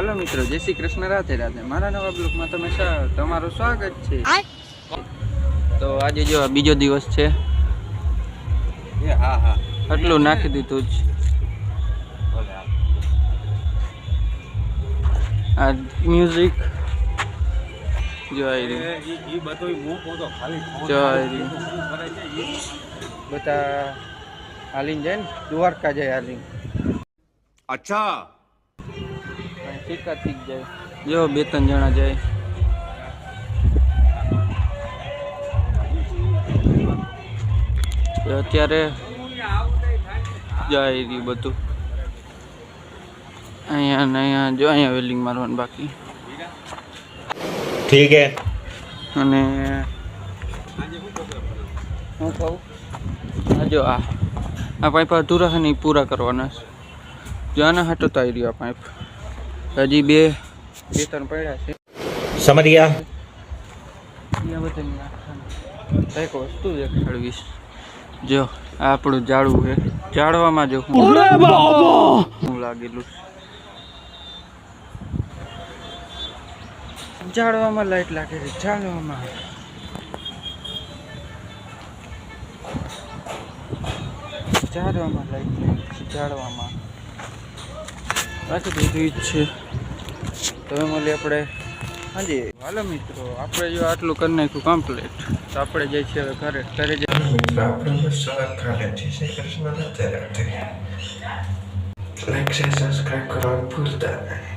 હાલો મિત્રો, જય શ્રી કૃષ્ણ, રાધે રાધે। મારા નવા બ્લોગમાં તમારું સ્વાગત છે। તો આજે જો બીજો દિવસ છે। આટલું નાખી દીધું જ। આ મ્યુઝિક જોઈ બધા હાલીને જાય ને દ્વારકા જાય હાલીને। अच्छा ઠીકા ઠીક જાય જો 2-3 જણા જાય। અત્યારે જાય રહ્યું બધું અહીંયા ને અહીંયા જો અહીંયા વેલ્ડિંગ મારવાનું બાકી। ठीक है અને હું કહું જો આ પાઇપ અધૂરા છે ને પૂરા કરવાના છે। જો આના હાટો તો આવી રહ્યો પાઇપ હજી બે ત્રણ પડ્યા છે। समझ गया અહીંયા બધાને નાખવાનું એક વસ્તુ દેખાડવીશ। જો આ આપણું ઝાડવું છે, ઝાડવામાં જો હું લાગેલું ઝાડવામાં લાઈટ લાગે છે। ઝાડવામાં લાઈટ લાગે છે, ઝાડવામાં બાકી બધું જ છે। તો મળીએ આપણે હાજી। હાલો મિત્રો, આપણે જો આટલું કરી નાખ્યું કમ્પ્લીટ, તો આપણે જઈએ છીએ હવે ઘરે જઈએ। लाइक शेयर सब्सक्राइब करना भूलता नहीं।